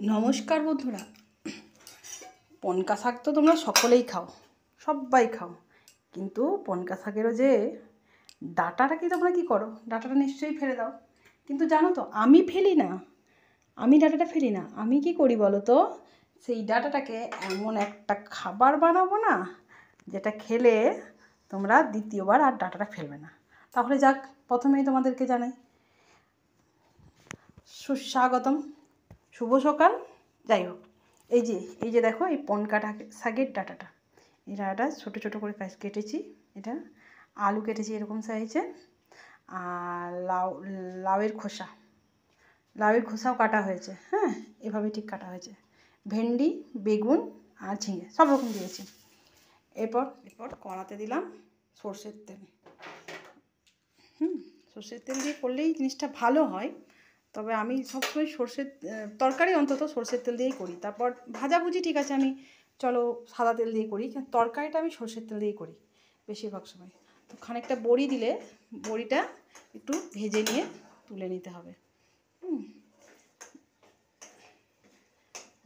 নমস্কার বন্ধুরা। পনকা শাক তো তোমরা সকলেই খাও, সবাই খাও, কিন্তু পনকা শাকেরও যে ডাঁটাটা কি তোমরা কী করো? ডাঁটাটা নিশ্চয়ই ফেলে দাও। কিন্তু জানো তো আমি ফেলি না, আমি ডাঁটাটা ফেলি না। আমি কি করি বলো তো, সেই ডাঁটাটাকে এমন একটা খাবার বানাবো না, যেটা খেলে তোমরা দ্বিতীয়বার আর ডাঁটাটা ফেলবে না। তাহলে যাক, প্রথমেই তোমাদেরকে জানাই সুস্বাগতম, শুভ সকাল। যাই হোক, এই যে দেখো, এই পনকা শাকের ডাঁটাটা, এই ডাঁটাটা ছোটো ছোটো করে কেটেছি। এটা আলু কেটেছি এরকম সাইজে, আর লাউয়ের খোসাও কাটা হয়েছে। হ্যাঁ, এভাবে ঠিক কাটা হয়েছে। ভেন্ডি, বেগুন আর ঝিঙে সব রকম দিয়েছি। এরপর কড়াতে দিলাম সর্ষের তেল। সর্ষের তেল দিয়ে করলেই জিনিসটা ভালো হয়, তবে আমি সবসময় তরকারি অন্তত সর্ষের তেল দিয়েই করি। তারপর ভাজাভুজি ঠিক আছে, আমি চলো সাদা তেল দিয়ে করি, কিন্তু তরকারিটা আমি সর্ষের তেল দিয়েই করি বেশিরভাগ সময়। তো খানিকটা বড়ি দিলে বড়িটা একটু ভেজে নিয়ে তুলে নিতে হবে।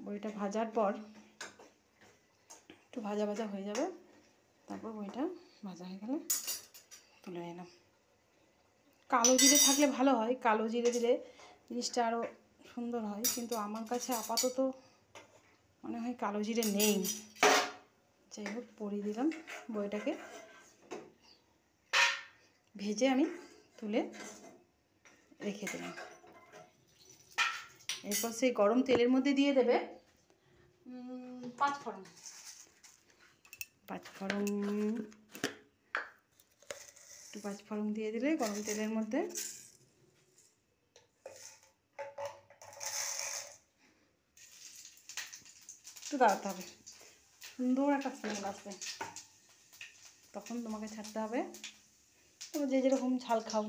বড়িটা ভাজার পর একটু ভাজা ভাজা হয়ে যাবে, তারপর বড়িটা ভাজা হয়ে গেলে তুলে নিলাম। কালো জিরে থাকলে ভালো হয়, কালো জিরে দিলে জিনিসটা আরও সুন্দর হয়, কিন্তু আমার কাছে আপাতত মনে হয় কালো জিরে নেই। যাই হোক, বড়ি দিলাম, বড়িটাকে ভেজে আমি তুলে রেখে দিলাম। এরপর সেই গরম তেলের মধ্যে দিয়ে দেবে পাঁচফোড়ন। একটু পাঁচফোড়ন দিয়ে দিলে গরম তেলের মধ্যে একটু দাঁড়াতে হবে, সুন্দর একটা স্মেল আসবে, তখন তোমাকে ছাড়তে হবে। তোমরা যে যেরকম ঝাল খাও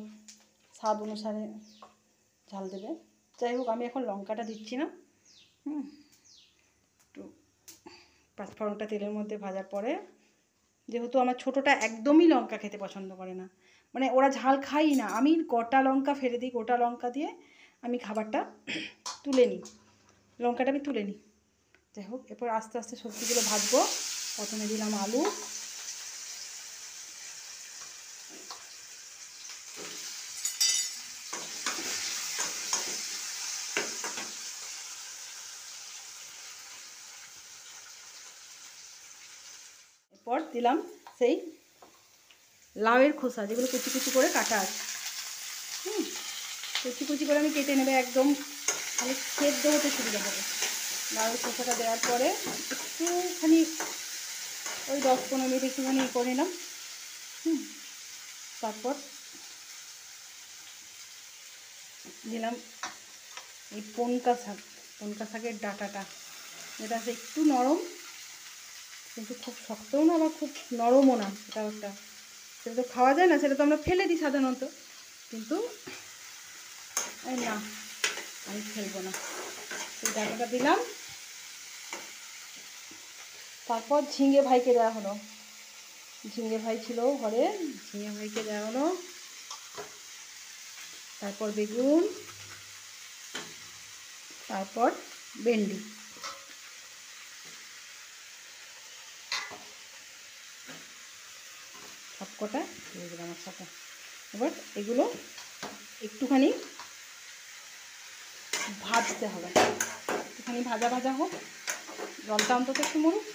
স্বাদ অনুসারে ঝাল দেবে। যাই হোক, আমি এখন লঙ্কাটা দিচ্ছি না। একটু পাঁচফোড়নটা তেলের মধ্যে ভাজার পরে, যেহেতু আমার ছোটোটা একদমই লঙ্কা খেতে পছন্দ করে না, মানে ওরা ঝাল খাই না, আমি গোটা লঙ্কা ফেলে দিই, গোটা লঙ্কা দিয়ে আমি খাবারটা তুলে নিই, লঙ্কাটা আমি তুলে নিই। যাই হোক, এরপর আস্তে আস্তে সবজিগুলো ভাজবো। প্রথমে দিলাম আলু, এরপর দিলাম সেই লাউয়ের খোসা, যেগুলো কুচি কুচি করে কাটা আছে। কুচি কুচি করে আমি কেটে নেবে, একদম খালি সেদ্ধ হতে সুবিধা হবে। লাউয়ের খোসাটা দেওয়ার পরে একটুখানি ওই 10-15 মিনিট একটুখানি করে নিলাম। তারপর দিলাম এই পনকা শাকের ডাঁটাটা, যেটা একটু নরম, কিন্তু খুব শক্তও না আবার খুব নরমও না। সেটা তো খাওয়া যায় না, সেটা তো আমরা ফেলে দিই সাধারণত, কিন্তু না, আমি ফেলবো না। সেই ডাঁটাটা দিলাম। তারপর ঝিঙে ভাইকে দেওয়া হলো, ঝিঙে ভাই ছিল ঘরে, ঝিঙে ভাইকে দেওয়া হলো। তারপর বেগুন, তারপর ভেন্ডি, সবকটা দিয়ে দিলাম একসাথে। এবার এগুলো একটুখানি ভাজতে হবে, একটুখানি ভাজা ভাজা হোক, জলটা অন্তত একটু মরুক।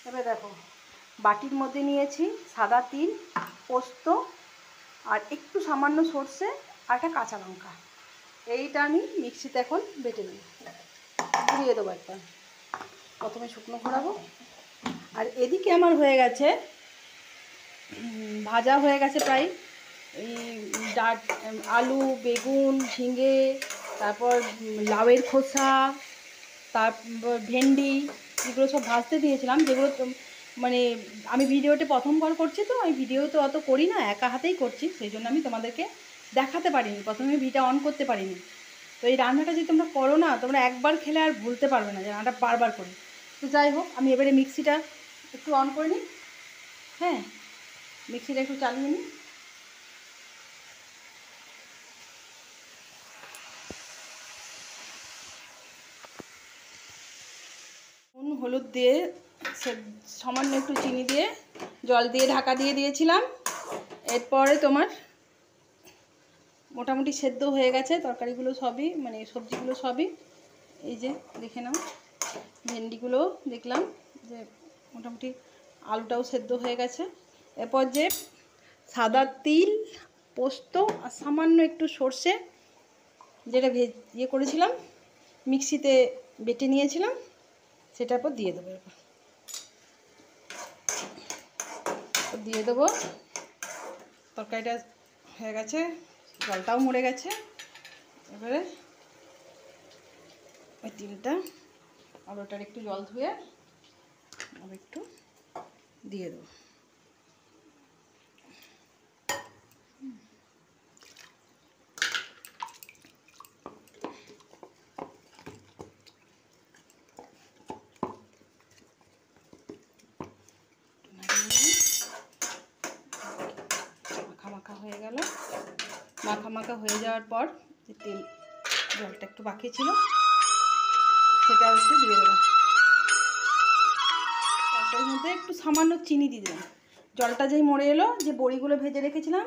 এবার দেখো, বাটির মধ্যে নিয়েছি সাদা তিল, পোস্ত, আর একটু সামান্য সর্ষে আর একটা কাঁচা লঙ্কা। এইটা আমি মিক্সিতে এখন বেটে নেব, ঘুরিয়ে দেবো একটা, প্রথমে শুকনো ঘোরাবো। আর এদিকে আমার হয়ে গেছে, ভাজা হয়ে গেছে প্রায় এই আলু, বেগুন, ঝিঙে, তারপর লাউয়ের খোসা, তারপর ভেন্ডি, এগুলো সব ভাজতে দিয়েছিলাম। যেগুলো মানে আমি ভিডিওতে প্রথমবার করছি, তো আমি ভিডিও তো অত করি না, একা হাতেই করছি, সেই জন্য আমি তোমাদেরকে দেখাতে পারিনি, প্রথমে ভিডিও অন করতে পারিনি। তো এই রান্নাটা যদি তোমরা করো না, তোমরা একবার খেলে আর ভুলতে পারবে না যে রান্নাটা বারবার করি। তো যাই হোক, আমি এবারে মিক্সিটা একটু অন করে নিই। হ্যাঁ, মিক্সিটা একটু চালিয়ে নিই। নুন হলুদ দিয়ে সামান্য একটু চিনি দিয়ে জল দিয়ে ঢাকা দিয়ে দিয়েছিলাম। এরপরে তোমার মোটামুটি সেদ্ধ হয়ে গেছে তরকারিগুলো সবই, মানে সবজিগুলো সবই। এই যে দেখে নাও, ভেন্ডিগুলো দেখলাম যে মোটামুটি, আলুটাও সেদ্ধ হয়ে গেছে। এরপর যে সাদা তিল, পোস্ত আর সামান্য একটু সর্ষে, যেটা ইয়ে করেছিলাম, মিক্সিতে বেটে নিয়েছিলাম, সেটার পর দিয়ে দেবো। এরপর দিয়ে দেবো। তরকারিটা হয়ে গেছে, জলটাও মরে গেছে। এবারে ওই তিলটা আর ওটার একটু জল ধুয়ে আর একটু দিয়ে দেবো। মাখা হয়ে গেল। মাখা হয়ে যাওয়ার পর যে তেল, জলটা একটু বাকি ছিল সেটাও একটু দিয়ে দেবো। তরকারির মধ্যে একটু সামান্য চিনি দিয়ে দিলাম। জলটা যেই মরে এলো, যে বড়িগুলো ভেজে রেখেছিলাম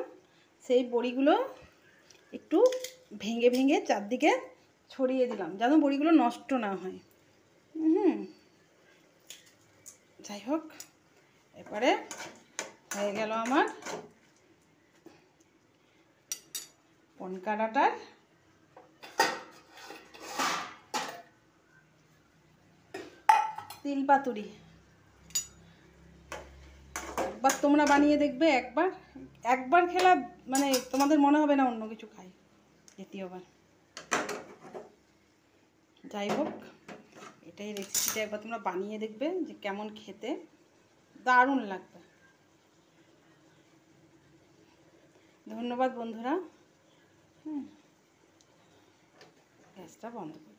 সেই বড়িগুলো একটু ভেঙে ভেঙে চারদিকে ছড়িয়ে দিলাম, যেন বড়িগুলো নষ্ট না হয়। যাই হোক, এরপরে হয়ে গেল আমার পনকা ডাঁটার তিল পাতুরি। একবার তোমরা বানিয়ে দেখবে, একবার খেলা মানে তোমাদের মনে হবে না অন্য কিছু খাই দ্বিতীয়বার। যাই হোক, এটাই রেসিপিটা একবার তোমরা বানিয়ে দেখবে যে কেমন খেতে, দারুণ লাগবে। ধন্যবাদ বন্ধুরা। গ্যাসটা বন্ধ করে